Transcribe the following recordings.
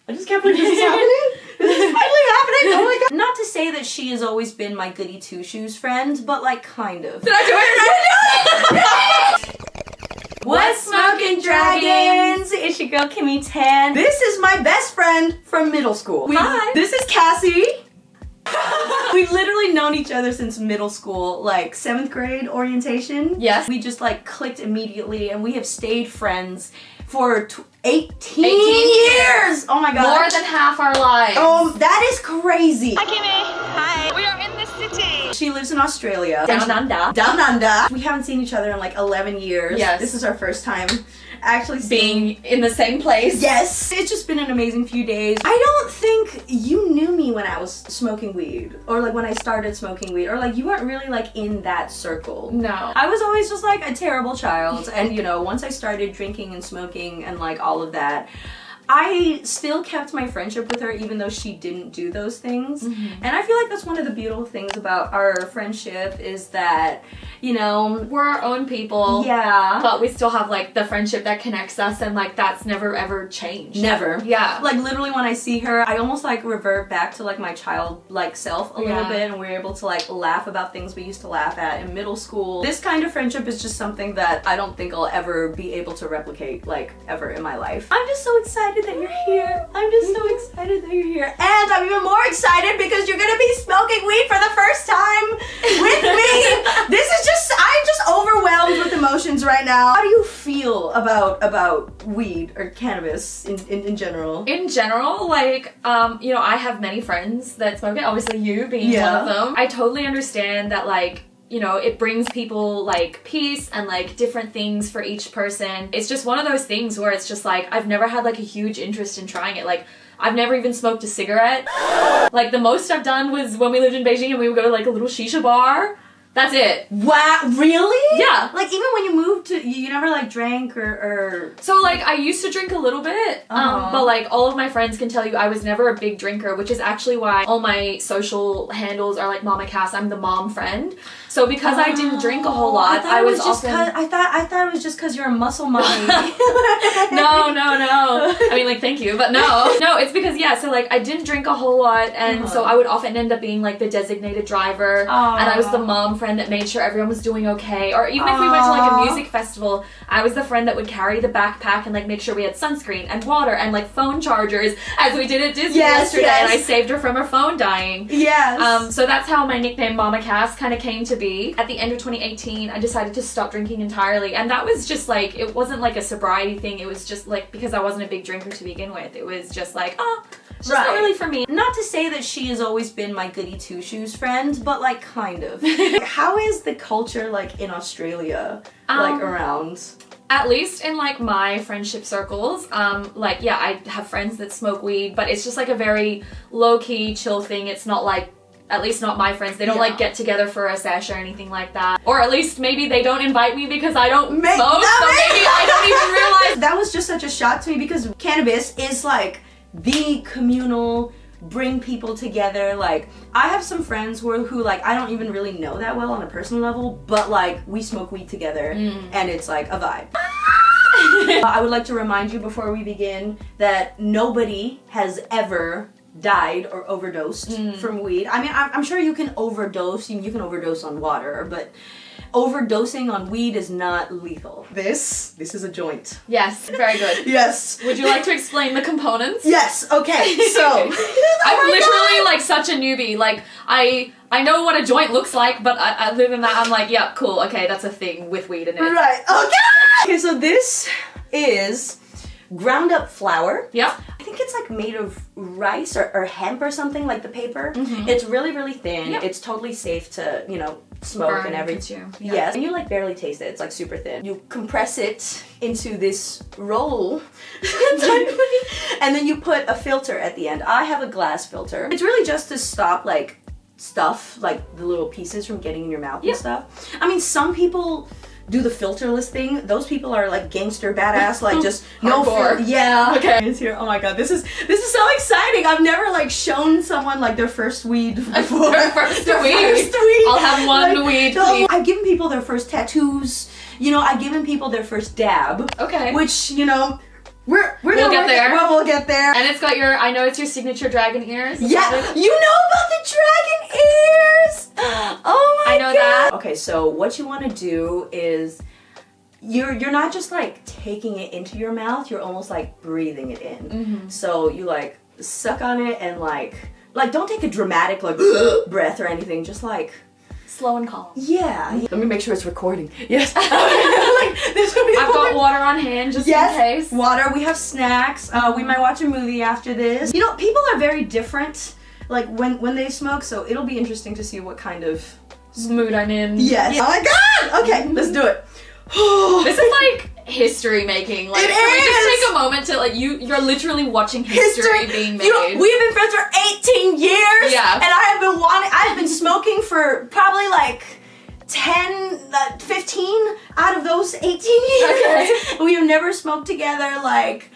I just can't believe this is happening. This is finally happening. Oh my god. Not to say that she has always been my goody two shoes friend, but like kind of. Did I do it? What's smoking, dragons? It's your girl Kimmy Tan. This is my best friend from middle school. Hi. This is Cassie. We've literally known each other since middle school, like 7th grade orientation. Yes. We just like clicked immediately and we have stayed friends for 18 years! Oh my god. More than half our lives. That is crazy. Hi, Kimmy. Hi. We are in the city. She lives in Australia. Down under. Down under. We haven't seen each other in like 11 years. Yes. This is our first time actually Being in the same place. Yes. It's just been an amazing few days. I don't think you knew me when I was smoking weed, or like when I started smoking weed, or like you weren't really like in that circle. No. I was always just like a terrible child, and you know, once I started drinking and smoking and like all of that, I still kept my friendship with her even though she didn't do those things. And I feel like that's one of the beautiful things about our friendship is that, you know, We're our own people. yeah. But we still have like the friendship that connects us, and like that's never ever changed. Never. Yeah. Like literally when I see her, I almost like revert back to like my childlike self a little Yeah. bit, and we're able to like laugh about things we used to laugh at in middle school. This kind of friendship is just something that I don't think I'll ever be able to replicate like ever in my life. I'm just so excited that you're here. I'm just so excited that you're here. And I'm even more excited because you're gonna be smoking weed for the first time with me. I'm just overwhelmed with emotions right now. How do you feel about weed or cannabis in general? In general, like, you know, I have many friends that smoke it, obviously you being Yeah. one of them. I totally understand that, like, you know, it brings people like peace and like different things for each person. It's just one of those things where it's just like, I've never had like a huge interest in trying it. Like, I've never even smoked a cigarette. Like, the most I've done was when we lived in Beijing and we would go to like a little shisha bar. That's it. Wow, really? Yeah. Like even when you moved to, you never like drank or So like I used to drink a little bit, but like all of my friends can tell you I was never a big drinker, which is actually why all my social handles are like Mama Cass. I'm the mom friend. So because I didn't drink a whole lot, I was often... I thought it was just because you're a muscle mommy. No. I mean, like, thank you, but no. No, it's because, yeah, so, like, I didn't drink a whole lot, and so I would often end up being, like, the designated driver, and I was the mom friend that made sure everyone was doing okay, or even if we went to, like, a music festival, I was the friend that would carry the backpack and, like, make sure we had sunscreen and water and, like, phone chargers, as we did at Disney yesterday, and I saved her from her phone dying. Yes. So that's how my nickname Mama Cass kind of came to be. At the end of 2018, I decided to stop drinking entirely, and that was just like, it wasn't like a sobriety thing, it was just like, because I wasn't a big drinker to begin with, it was just like, oh, it's just not really for me. Not to say that she has always been my goody two shoes friend, but like kind of. How is the culture like in Australia, like around? At least in like my friendship circles, like, yeah, I have friends that smoke weed, but it's just like a very low-key, chill thing. It's not like, at least not my friends, they don't like get together for a sesh or anything like that. Or at least maybe they don't invite me because I don't smoke, so maybe I don't even realize. That was just such a shock to me because cannabis is like the communal, bring people together. Like, I have some friends who like, I don't even really know that well on a personal level, but like, we smoke weed together and it's like a vibe. I would like to remind you before we begin that nobody has ever died or overdosed from weed. I mean, I'm sure you can overdose, you can overdose on water, but overdosing on weed is not lethal. This is a joint. Yes, very good. Yes. Would you like to explain the components? Yes, okay, so. I'm literally like such a newbie. Like, I know what a joint looks like, but other than that, I'm like, yeah, cool, okay, that's a thing with weed in it. Right, okay! Okay, so this is ground up flour. Yep. I think it's like made of rice or hemp or something, like the paper. It's really, really thin. Yep. It's totally safe to, you know, smoke and everything. Yeah. Yes, and you like barely taste it. It's like super thin. You compress it into this roll, and then you put a filter at the end. I have a glass filter. It's really just to stop like stuff, like the little pieces from getting in your mouth and stuff. I mean, some people do the filterless thing. Those people are like gangster badass, like just no filter. Yeah. Okay. It's here. Oh my god, this is so exciting. I've never like shown someone like their first weed before. Their first weed. I'll have one weed, please. I've given people their first tattoos. You know, I've given people their first dab. Okay. Which, you know, We'll get there. We'll get there. And it's got your, I know it's your signature dragon ears. Yeah, you know about the dragon ears. Oh my god. I know that. Okay, so what you want to do is you're not just like taking it into your mouth, you're almost like breathing it in. So you like suck on it and like don't take a dramatic like breath or anything, just like slow and calm. Yeah. Let me make sure it's recording. Yes. Like, I've got water on hand just in case. Water. We have snacks. We might watch a movie after this. You know, people are very different like when they smoke, so it'll be interesting to see what kind of mood I'm in. Yes. Oh my god! Okay, let's do it. This is like history making. Like, can we just take a moment to like you're literally watching history being made. We've been friends for 18 years. Yeah. And I've been smoking for probably like 15 out of those 18 years. Okay. We have never smoked together. Like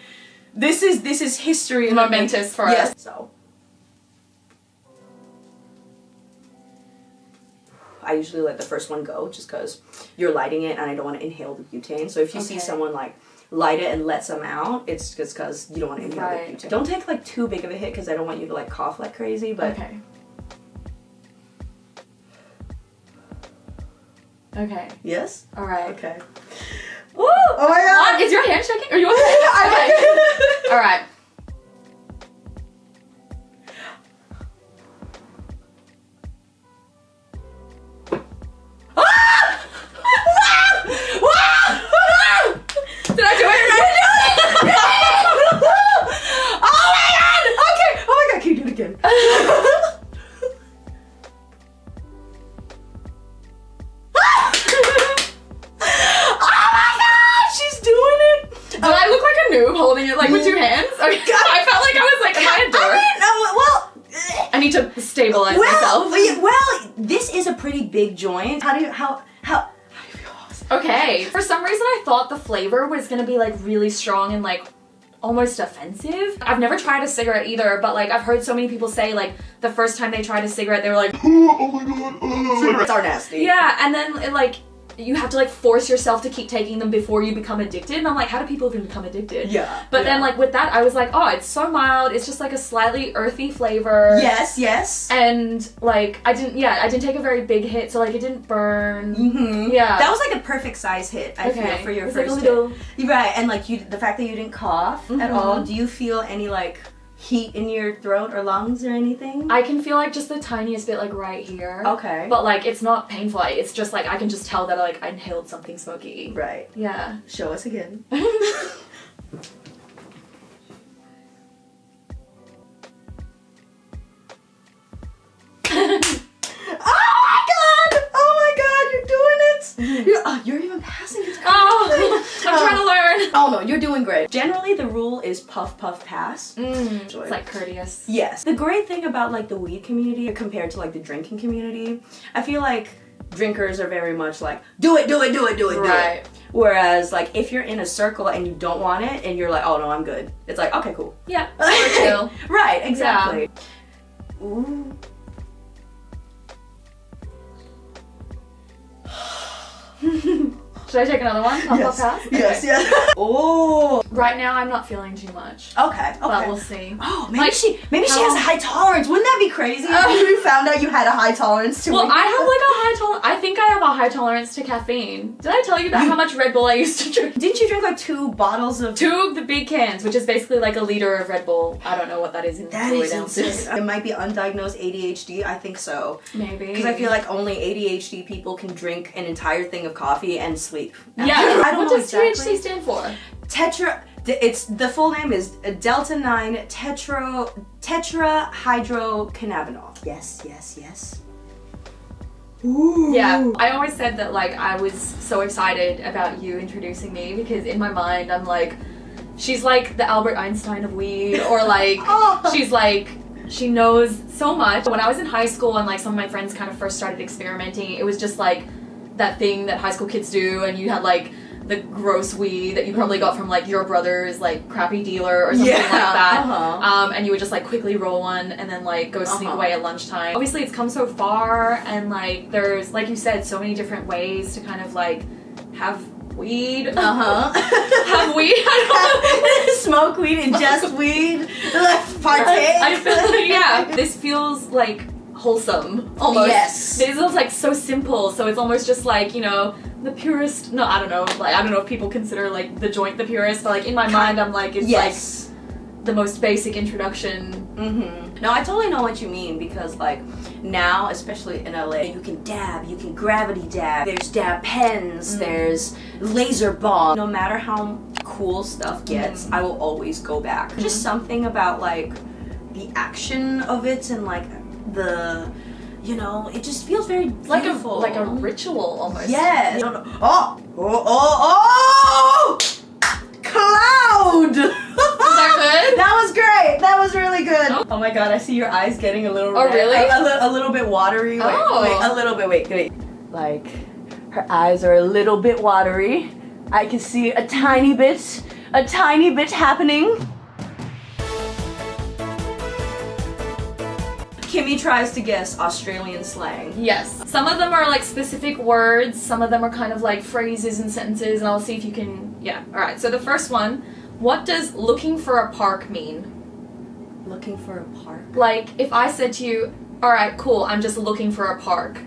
this is history. Momentous for us. So I usually let the first one go just because you're lighting it and I don't want to inhale the butane. So if you see someone like light it and let some out, it's just because you don't want to inhale the butane. Don't take like too big of a hit because I don't want you to like cough like crazy, but... Okay. Yes? Alright. Okay. Woo! Oh my god! Is your hand shaking? Are you okay? Okay. Alright. Did I do it right? Oh my god! Okay! Oh my god, can you do it again? Oh my god! She's doing it! Did I look like a noob holding it like with two hands? Okay. I felt like I was like, am I a dork? I need to stabilize myself. Well, this is a pretty big joint. How do you feel? Okay. For some reason I thought the flavor was gonna be like really strong and like almost offensive. I've never tried a cigarette either, but like I've heard so many people say like the first time they tried a cigarette they were like, oh my god, cigarettes are nasty. Yeah, and then it, like you have to like force yourself to keep taking them before you become addicted. And I'm like, how do people even become addicted? Yeah. But then like with that, I was like, oh, it's so mild. It's just like a slightly earthy flavor. Yes, yes. And like, I didn't take a very big hit. So like it didn't burn. Yeah. That was like a perfect size hit, I feel, for your first hit. Right, and like the fact that you didn't cough at all, do you feel any like heat in your throat or lungs or anything? I can feel like just the tiniest bit like right here. Okay. But like it's not painful. It's just like I can just tell that like I inhaled something smoky. Right. Yeah. Show us again. You're even passing it. Oh, I'm trying to learn. Oh no, you're doing great. Generally, the rule is puff, puff, pass. It's like courteous. Yes. The great thing about like the weed community compared to like the drinking community, I feel like drinkers are very much like, do it. Right. Whereas like if you're in a circle and you don't want it and you're like, oh no, I'm good. It's like, okay, cool. Yeah. Or chill. Right, exactly. Yeah. Ooh. Should I take another one? Puff, pass? Yes, yes. Oh. Right now, I'm not feeling too much. Okay. But we'll see. Oh, maybe she has a high tolerance. Wouldn't that be crazy? If we found out you had a high tolerance to Well, I have like a high tolerance. I think I have a high tolerance to caffeine. Did I tell you that? How much Red Bull I used to drink? Didn't you drink like 2 bottles of... 2 of the big cans, which is basically like a liter of Red Bull. I don't know what that is in fluid ounces. It might be undiagnosed ADHD. I think so. Maybe. Because I feel like only ADHD people can drink an entire thing of coffee and sleep. Yeah. I don't know exactly. What does THC stand for? It's the full name is delta 9 tetrahydrocannabinol. Yes. Ooh. Yeah, I always said that like I was so excited about you introducing me because in my mind I'm like, she's like the Albert Einstein of weed, or like she's like, she knows so much. When I was in high school and like some of my friends kind of first started experimenting, it was just like that thing that high school kids do, and you had like the gross weed that you probably got from like your brother's like crappy dealer or something like that. And you would just like quickly roll one and then like go sneak away at lunchtime. Obviously it's come so far, and like there's, like you said, so many different ways to kind of like have weed. Have weed. I don't know. Smoke weed, ingest weed, partake. I feel like, yeah. This feels like wholesome almost. Yes. This feels like so simple, so it's almost just like, you know, the purest. No, I don't know. Like I don't know if people consider like the joint the purest, but like in my mind, I'm like it's like the most basic introduction. No, I totally know what you mean because like now, especially in LA, you can dab, you can gravity dab. There's dab pens, there's laser ball. No matter how cool stuff gets, I will always go back. Just something about like the action of it and like the, you know, it just feels very beautiful. like a ritual almost. Yes. Oh! Cloud! Is that good? That was great. That was really good. Oh my god, I see your eyes getting a little red. Oh, really? A little bit watery. Wait, a little bit. Wait. Like, her eyes are a little bit watery. I can see a tiny bit happening. Kimmy tries to guess Australian slang. Yes. Some of them are like specific words, some of them are kind of like phrases and sentences, and I'll see if you can, yeah. Alright, so the first one, what does looking for a park mean? Looking for a park? Like, if I said to you, alright, cool, I'm just looking for a park.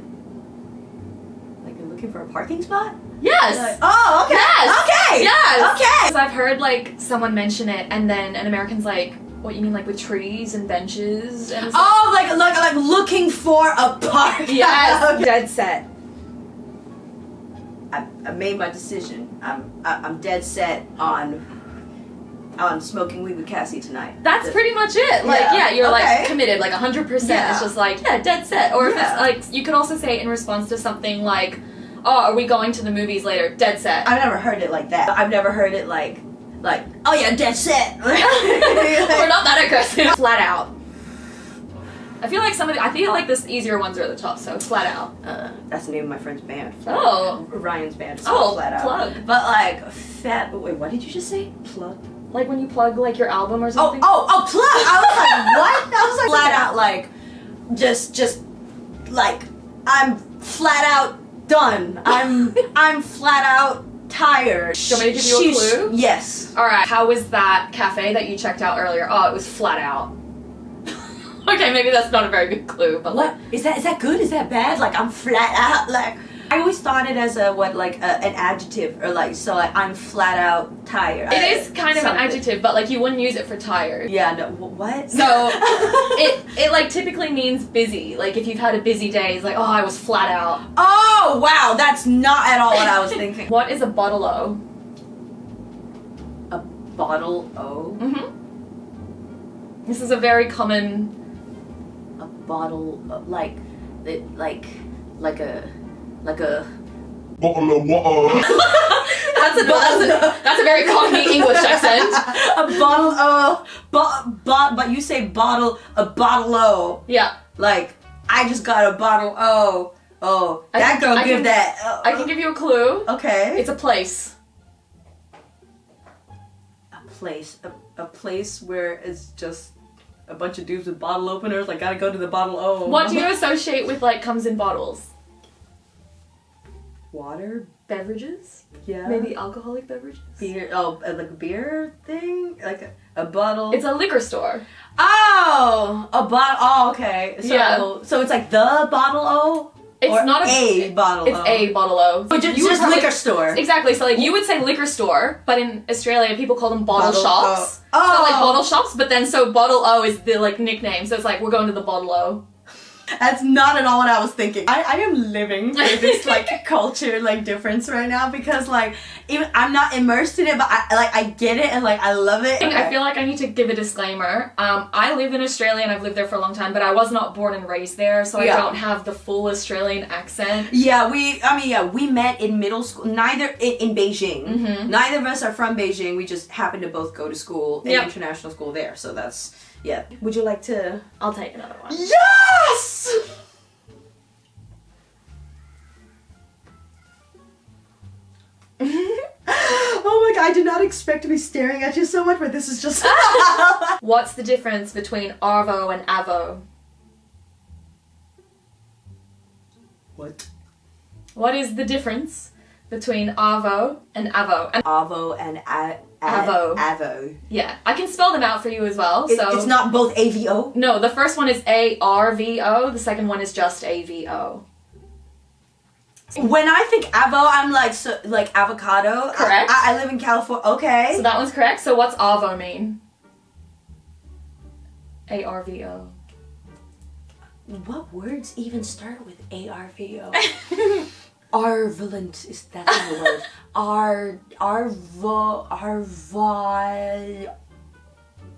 Like you're looking for a parking spot? Yes! Like, oh, okay! Yes! Okay! Yes! Okay! So I've heard like someone mention it, and then an American's like, what, you mean like with trees and benches and stuff? Oh, like looking for a park. Yes. Okay. Dead set. I made my decision. I'm dead set on smoking weed with Cassie tonight. That's pretty much it. Like, yeah, you're like committed, like 100%. Yeah. It's just like, yeah, dead set. Or if it's like, you could also say it in response to something like, oh, are we going to the movies later? Dead set. I've never heard it like that. I've never heard it like, oh yeah, dead set. We're not that aggressive. Flat out. I feel like the easier ones are at the top, so flat out. That's the name of my friend's band. Ryan's band. Oh, Flat Out. plug. But like, wait, what did you just say? Plug? Like when you plug like your album or something? Oh, plug! I was like, what? I was like, flat out, like, just, like, I'm flat out done. I'm flat out tired. Do you want me to give you a clue? Yes. Alright, how was that cafe that you checked out earlier? Oh, it was flat out. Okay, maybe that's not a very good clue, but what? Is that good? Is that bad? Like, I'm flat out, like, I always thought it as an adjective, or like, so like, I'm flat out tired. It is kind of an adjective, but like you wouldn't use it for tired. Yeah, no, what? So, it like typically means busy. Like if you've had a busy day, it's like, oh, I was flat out. Oh, wow, that's not at all what I was thinking. What is a bottle-o? A bottle-o? Mm-hmm. This is a very common... A bottle, like a bottle of water. that's a very Cockney English accent. A bottle of, but you say bottle, a bottle-o. Yeah. Like, I just got a bottle-o. Oh, that girl give that. I can give you a clue. Okay. It's a place. A place where it's just a bunch of dudes with bottle openers. Like, gotta go to the bottle-o. What do you associate with like comes in bottles? Water? Beverages? Yeah. Maybe alcoholic beverages? Beer. Oh, like a beer thing? Like a bottle? It's a liquor store. Oh! A bottle. Oh, okay. So, yeah. So it's like the bottle-o? It's or not a bottle-o? It's a bottle-o. So just liquor store. Exactly. So like you would say liquor store, but in Australia people call them bottle shops. Oh. So like bottle shops, but then so bottle-o is the like nickname. So it's like we're going to the bottle-o. That's not at all what I was thinking. I am living through this like culture like difference right now because like even I'm not immersed in it, but I get it and like I love it. I feel like I need to give a disclaimer. I live in Australia and I've lived there for a long time, but I was not born and raised there, so I don't have the full Australian accent. Yeah, we met in middle school. Neither in Beijing. Mm-hmm. Neither of us are from Beijing. We just happened to both go to school, international school there. So that's. Yeah. Would you like to? I'll take another one. Yes! Oh my god, I did not expect to be staring at you so much, but this is just... What's the difference between arvo and avo? What? What is the difference between avo and avo. And Avo and Avo. Avo. yeah, I can spell them out for you as well. It's not both AVO? No, the first one is ARVO, the second one is just AVO. When I think avo, I'm like avocado. Correct. I live in California. Okay. So that one's correct. So what's avo mean? ARVO. What words even start with ARVO? Arvolent is that not a word?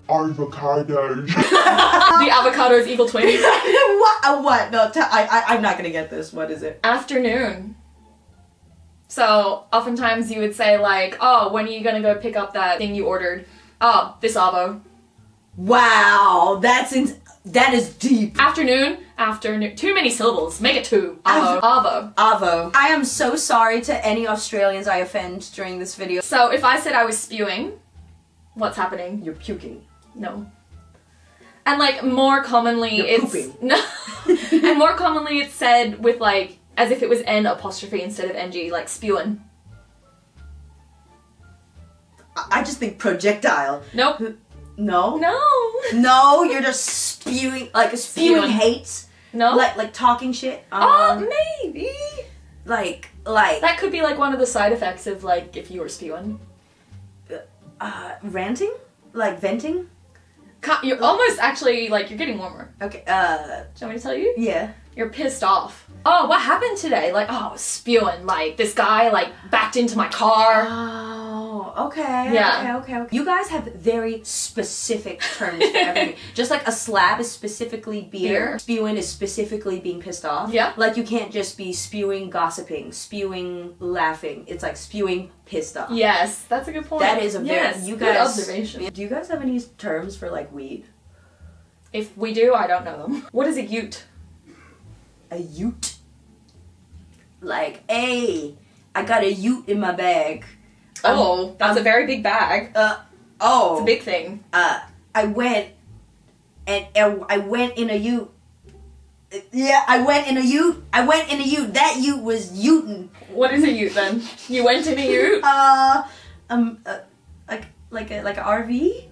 Avocado. The avocado's evil twin. What? No, I'm not gonna get this. What is it? Afternoon. So oftentimes you would say like, oh, when are you gonna go pick up that thing you ordered? Oh, this avo. Wow, that is deep. Afternoon. Too many syllables. Make it two. Avo. Avo. I am so sorry to any Australians I offend during this video. So if I said I was spewing, what's happening? You're puking. No. And like more commonly You're it's pooping. no. And more commonly it's said with like as if it was N apostrophe instead of NG, like spewing. I just think projectile. Nope. No? No. No, you're just spewing Spewing. hate. No. Like talking shit. Maybe. Like That could be like one of the side effects of like if you were spewing. ranting? Like venting? You're almost actually like you're getting warmer. Okay, Do you want me to tell you? yeah. You're pissed off. Oh, what happened today? Like, oh, I was spewing. Like, this guy, like, backed into my car. Oh, okay. Yeah. Okay. You guys have very specific terms for everything. Just like a slab is specifically beer. Spewing is specifically being pissed off. Yeah. Like you can't just be spewing gossiping, spewing laughing. It's like spewing pissed off. Yes, that's a good point. That is a very yes, you good guys observation. Do you guys have any terms for like weed? If we do, I don't know them. What is a ute? A ute. Like, hey, I got a ute in my bag. Oh, that's a very big bag. Oh. It's a big thing. I went in a ute. Yeah, I went in a ute. That ute was utin'. What is a ute then? You went in a ute? Like a RV?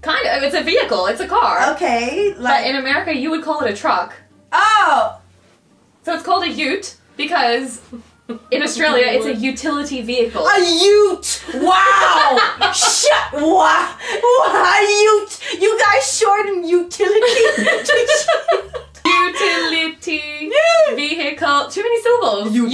Kind of. It's a vehicle. It's a car. Okay, But in America, you would call it a truck. Oh! So it's called a ute because in Australia, it's a utility vehicle. A ute! Wow! Wow! A ute! You guys shorten utility Utility vehicle. Too many syllables. Ute.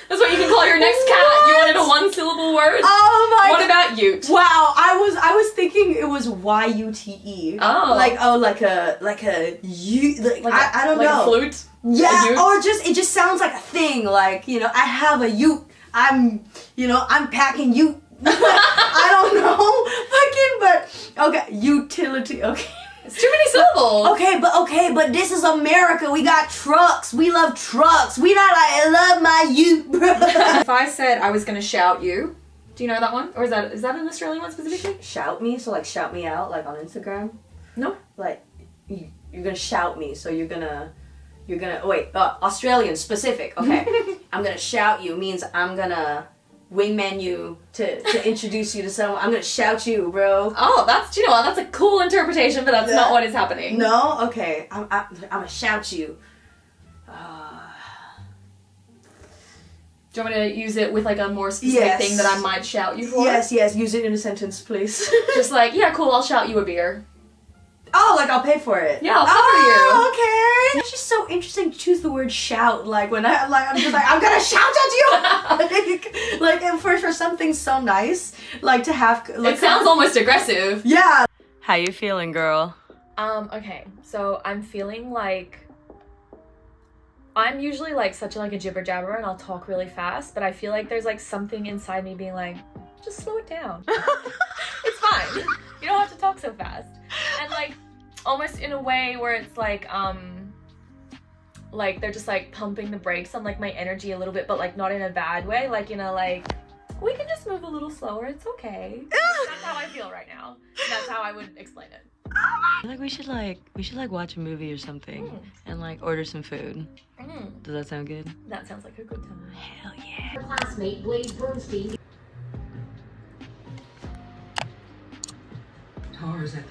That's what you can call your next cat. You wanted a one-syllable word? Oh my What about ute? Wow, I was thinking it was Y-U-T-E. Oh. Like a ute. I don't like know. a flute? Yeah, A ute? or it just sounds like a thing. Like, you know, I have a ute. I'm packing ute. I don't know. But okay, utility. Okay. It's too many syllables. Okay, but this is America. We got trucks. We love trucks. We not like I love my ute, bro. If I said I was gonna shout you, do you know that one? Or is that an Australian one specifically? Shout me, so like shout me out, like on Instagram. No. Like you're gonna shout me, so you're gonna wait. Australian specific. Okay, I'm gonna shout you means I'm gonna wingman you to introduce you to someone. I'm gonna shout you, bro. Oh, that's that's a cool interpretation, but that's not what is happening. No, okay. I'm gonna shout you. Do you want me to use it with like a more specific thing that I might shout you for? Yes. Use it in a sentence, please. Just like, yeah, cool. I'll shout you a beer. Oh, like I'll pay for it. Yeah, I'll cover you. Okay. It's just so interesting to choose the word shout. Like when I'm just like I'm gonna shout at you. like and for something so nice, like to have. Like, It sounds almost aggressive. Yeah. How you feeling, girl? Okay. So I'm feeling like I'm usually like such a jibber jabber and I'll talk really fast, but I feel like there's like something inside me being like, just slow it down. It's fine. You don't have to talk so fast. And like almost in a way where it's like they're just like pumping the brakes on like my energy a little bit, but like not in a bad way. Like, like we can just move a little slower. It's okay. That's how I feel right now. That's how I would explain it. Oh my I feel like we should like watch a movie or something and like order some food. Does that sound good? That sounds like a good time. Hell yeah. Classmate Blaze Bernstein. Tars at the